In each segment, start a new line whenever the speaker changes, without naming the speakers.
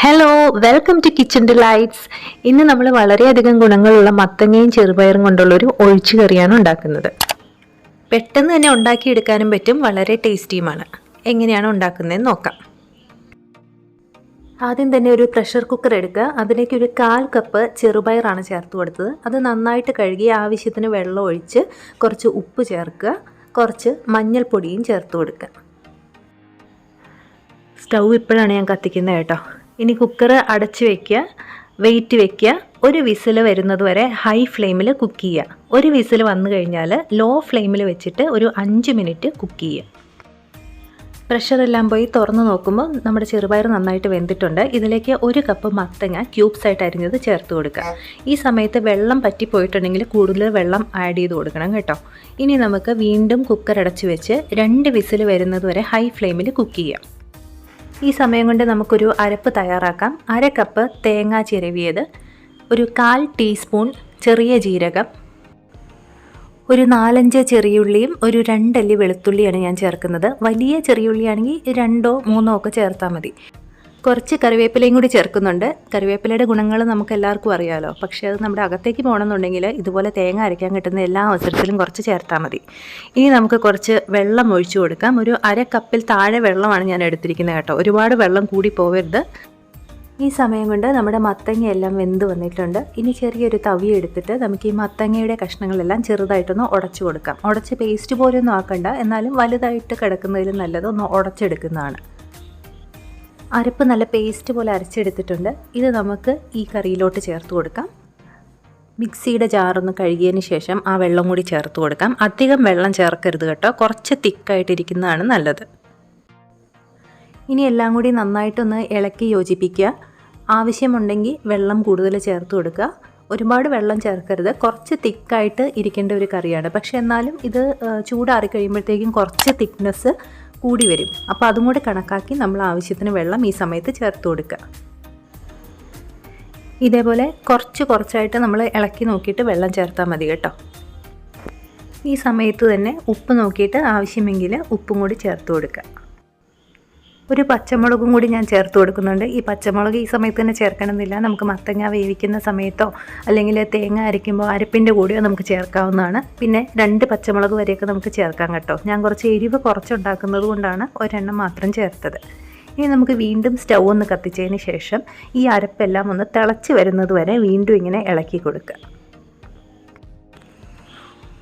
Hello, welcome to kitchen delights. ഇന്ന് നമ്മൾ വളരെയധികം ഗുണങ്ങളുള്ള മത്തങ്ങയും ചെറുപയറും കൊണ്ടുള്ളൊരു ഒഴിച്ചു കറിയാണ് ഉണ്ടാക്കുന്നത്. പെട്ടെന്ന് തന്നെ ഉണ്ടാക്കിയെടുക്കാനും പറ്റും, വളരെ ടേസ്റ്റിയുമാണ്. എങ്ങനെയാണ് ഉണ്ടാക്കുന്നതെന്ന് നോക്കാം. ആദ്യം തന്നെ ഒരു പ്രഷർ കുക്കർ എടുക്കുക. അതിലേക്ക് ഒരു 1/4 കപ്പ് ചെറുപയറാണ് ചേർത്ത് കൊടുത്തത്. അത് നന്നായിട്ട് കഴുകി ആവശ്യത്തിന് വെള്ളം ഒഴിച്ച് കുറച്ച് ഉപ്പ് ചേർക്കുക, കുറച്ച് മഞ്ഞൾപ്പൊടിയും ചേർത്ത് കൊടുക്കുക. സ്റ്റൗ ഇപ്പോഴാണ് ഞാൻ കത്തിക്കുന്നത് കേട്ടോ. ഇനി കുക്കർ അടച്ച് വയ്ക്കുക, വെയിറ്റ് വയ്ക്കുക. ഒരു വിസിൽ വരുന്നത് വരെ ഹൈ ഫ്ലെയിമിൽ കുക്ക് ചെയ്യുക. ഒരു വിസിൽ വന്നു കഴിഞ്ഞാൽ ലോ ഫ്ലെയിമിൽ വെച്ചിട്ട് ഒരു 5 മിനിറ്റ് കുക്ക് ചെയ്യുക. പ്രഷറെല്ലാം പോയി തുറന്ന് നോക്കുമ്പോൾ നമ്മുടെ ചെറുപയർ നന്നായിട്ട് വെന്തിട്ടുണ്ട്. ഇതിലേക്ക് 1 കപ്പ് മത്തങ്ങ ക്യൂബ്സ് ആയിട്ട് അരിഞ്ഞത് ചേർത്ത് കൊടുക്കുക. ഈ സമയത്ത് വെള്ളം പറ്റിപ്പോയിട്ടുണ്ടെങ്കിൽ കൂടുതൽ വെള്ളം ആഡ് ചെയ്ത് കൊടുക്കണം കേട്ടോ. ഇനി നമുക്ക് വീണ്ടും കുക്കർ അടച്ച് വെച്ച് 2 വിസിൽ വരുന്നത് വരെ ഹൈ ഫ്ലെയിമിൽ കുക്ക് ചെയ്യാം. ഈ സമയം കൊണ്ട് നമുക്കൊരു അരപ്പ് തയ്യാറാക്കാം. 1/2 കപ്പ് തേങ്ങ ചിരവിയത്, ഒരു 1/4 ടീസ്പൂൺ ചെറിയ ജീരകം, ഒരു 4-5 ചെറിയുള്ളിയും ഒരു 2 അല്ലി വെളുത്തുള്ളിയാണ് ഞാൻ ചേർക്കുന്നത്. വലിയ ചെറിയുള്ളിയാണെങ്കിൽ 2ഓ 3ഓ ഒക്കെ ചേർത്താൽ മതി. കുറച്ച് കറിവേപ്പിലയും കൂടി ചേർക്കുന്നുണ്ട്. കറിവേപ്പിലയുടെ ഗുണങ്ങൾ നമുക്ക് എല്ലാവർക്കും അറിയാമല്ലോ. പക്ഷേ അത് നമ്മുടെ അകത്തേക്ക് പോകണമെന്നുണ്ടെങ്കിൽ ഇതുപോലെ തേങ്ങ അരയ്ക്കാൻ കിട്ടുന്ന എല്ലാ അവസരത്തിലും കുറച്ച് ചേർത്താൽ മതി. ഇനി നമുക്ക് കുറച്ച് വെള്ളം ഒഴിച്ചു കൊടുക്കാം. ഒരു 1/2 കപ്പിൽ താഴെ വെള്ളമാണ് ഞാൻ എടുത്തിരിക്കുന്നത് കേട്ടോ. ഒരുപാട് വെള്ളം കൂടി പോവരുത്. ഈ സമയം കൊണ്ട് നമ്മുടെ മത്തങ്ങയെല്ലാം വെന്ത് വന്നിട്ടുണ്ട്. ഇനി ചെറിയൊരു തവി എടുത്തിട്ട് നമുക്ക് ഈ മത്തങ്ങയുടെ കഷ്ണങ്ങളെല്ലാം ചെറുതായിട്ടൊന്ന് ഉടച്ചു കൊടുക്കാം. ഉടച്ച് പേസ്റ്റ് പോലെയൊന്നും ആക്കണ്ട, എന്നാലും വലുതായിട്ട് കിടക്കുന്നതിലും നല്ലത് ഒന്ന് ഉടച്ചെടുക്കുന്നതാണ്. അരപ്പ് നല്ല പേസ്റ്റ് പോലെ അരച്ചെടുത്തിട്ടുണ്ട്. ഇത് നമുക്ക് ഈ കറിയിലോട്ട് ചേർത്ത് കൊടുക്കാം. മിക്സിയുടെ ജാറൊന്ന് കഴുകിയതിന് ശേഷം ആ വെള്ളം കൂടി ചേർത്ത് കൊടുക്കാം. അധികം വെള്ളം ചേർക്കരുത് കേട്ടോ, കുറച്ച് തിക്കായിട്ടിരിക്കുന്നതാണ് നല്ലത്. ഇനി എല്ലാം കൂടി നന്നായിട്ടൊന്ന് ഇളക്കി യോജിപ്പിക്കുക. ആവശ്യമുണ്ടെങ്കിൽ വെള്ളം കൂടുതൽ ചേർത്ത് കൊടുക്കുക. ഒരുപാട് വെള്ളം ചേർക്കരുത്, കുറച്ച് തിക്കായിട്ട് ഇരിക്കേണ്ട ഒരു കറിയാണ്. പക്ഷേ എന്നാലും ഇത് ചൂടാറി കഴിയുമ്പോഴത്തേക്കും കുറച്ച് തിക്നെസ് കൂടി വരും. അപ്പോൾ അതും കൂടി കണക്കാക്കി നമ്മൾ ആവശ്യത്തിന് വെള്ളം ഈ സമയത്ത് ചേർത്ത് കൊടുക്കുക. ഇതേപോലെ കുറച്ചായിട്ട് നമ്മൾ ഇളക്കി നോക്കിയിട്ട് വെള്ളം ചേർത്താൽ മതി കേട്ടോ. ഈ സമയത്ത് തന്നെ ഉപ്പ് നോക്കിയിട്ട് ആവശ്യമെങ്കിൽ ഉപ്പും കൂടി ചേർത്ത് കൊടുക്കുക. ഒരു പച്ചമുളകും കൂടി ഞാൻ ചേർത്ത് കൊടുക്കുന്നുണ്ട്. ഈ പച്ചമുളക് ഈ സമയത്ത് തന്നെ ചേർക്കണമെന്നില്ല. നമുക്ക് മത്തങ്ങ വേവിക്കുന്ന സമയത്തോ അല്ലെങ്കിൽ തേങ്ങ അരയ്ക്കുമ്പോൾ അരപ്പിൻ്റെ കൂടെയോ നമുക്ക് ചേർക്കാവുന്നതാണ്. പിന്നെ 2 പച്ചമുളക് വരെയൊക്കെ നമുക്ക് ചേർക്കാം കേട്ടോ. ഞാൻ കുറച്ച് എരിവ് കുറച്ചുണ്ടാക്കുന്നത് കൊണ്ടാണ് ഒരെണ്ണം മാത്രം ചേർത്തത്. ഇനി നമുക്ക് വീണ്ടും സ്റ്റൗ ഒന്ന് കത്തിച്ചതിന് ശേഷം ഈ അരപ്പെല്ലാം ഒന്ന് തിളച്ച് വരുന്നത് വരെ വീണ്ടും ഇങ്ങനെ ഇളക്കി കൊടുക്കുക.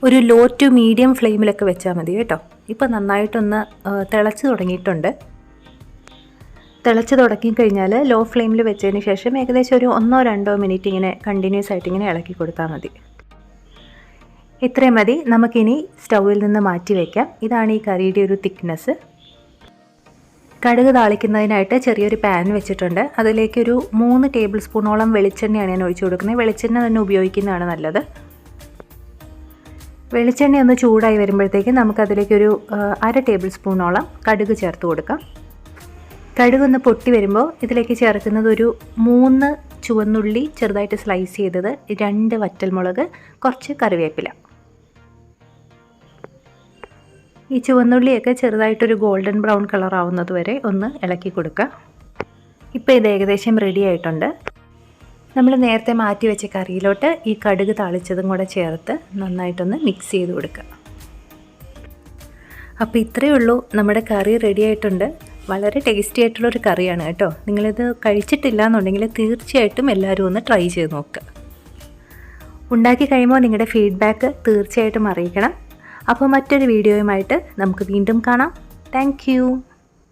ഒരു ലോ ടു മീഡിയം ഫ്ലെയിമിലൊക്കെ വെച്ചാൽ മതി കേട്ടോ. ഇപ്പോൾ നന്നായിട്ടൊന്ന് തിളച്ച് തുടങ്ങിയിട്ടുണ്ട്. തിളച്ച് തുടങ്ങിക്കഴിഞ്ഞാൽ ലോ ഫ്ലെയിമിൽ വെച്ചതിന് ശേഷം ഏകദേശം ഒരു 1-2 മിനിറ്റ് ഇങ്ങനെ കണ്ടിന്യൂസ് ആയിട്ട് ഇങ്ങനെ ഇളക്കി കൊടുത്താൽ മതി. ഇത്രയും മതി. നമുക്കിനി സ്റ്റൗവിൽ നിന്ന് മാറ്റി വയ്ക്കാം. ഇതാണ് ഈ കറിയുടെ ഒരു തിക്നെസ്. കടുക് താളിക്കുന്നതിനായിട്ട് ചെറിയൊരു പാൻ വെച്ചിട്ടുണ്ട്. അതിലേക്കൊരു 3 ടേബിൾ സ്പൂണോളം വെളിച്ചെണ്ണയാണ് ഞാൻ ഒഴിച്ചു കൊടുക്കുന്നത്. വെളിച്ചെണ്ണ തന്നെ ഉപയോഗിക്കുന്നതാണ് നല്ലത്. വെളിച്ചെണ്ണ ഒന്ന് ചൂടായി വരുമ്പോഴത്തേക്കും നമുക്കതിലേക്കൊരു 1/2 ടേബിൾ സ്പൂണോളം കടുക് ചേർത്ത് കൊടുക്കാം. കടുകൊന്ന് പൊട്ടി വരുമ്പോൾ ഇതിലേക്ക് ചേർക്കുന്നത് ഒരു 3 ചുവന്നുള്ളി ചെറുതായിട്ട് സ്ലൈസ് ചെയ്തത്, 2 വറ്റൽമുളക്, കുറച്ച് കറിവേപ്പില. ഈ ചുവന്നുള്ളിയൊക്കെ ചെറുതായിട്ടൊരു ഗോൾഡൻ ബ്രൗൺ കളർ ആവുന്നത് വരെ ഒന്ന് ഇളക്കി കൊടുക്കുക. ഇപ്പോൾ ഇത് ഏകദേശം റെഡി ആയിട്ടുണ്ട്. നമ്മൾ നേരത്തെ മാറ്റി വെച്ച കറിയിലോട്ട് ഈ കടുക് താളിച്ചതും കൂടെ ചേർത്ത് നന്നായിട്ടൊന്ന് മിക്സ് ചെയ്ത് കൊടുക്കുക. അപ്പോൾ ഇത്രയേ ഉള്ളൂ, നമ്മുടെ കറി റെഡി ആയിട്ടുണ്ട്. വളരെ ടേസ്റ്റി ആയിട്ടുള്ളൊരു കറിയാണ് കേട്ടോ. നിങ്ങളിത് കഴിച്ചിട്ടില്ല എന്നുണ്ടെങ്കിൽ തീർച്ചയായിട്ടും എല്ലാവരും ഒന്ന് ട്രൈ ചെയ്ത് നോക്കുക. ഉണ്ടാക്കി കഴിയുമ്പോൾ നിങ്ങളുടെ ഫീഡ്ബാക്ക് തീർച്ചയായിട്ടും അറിയിക്കണം. അപ്പോൾ മറ്റൊരു വീഡിയോയുമായിട്ട് നമുക്ക് വീണ്ടും കാണാം. താങ്ക്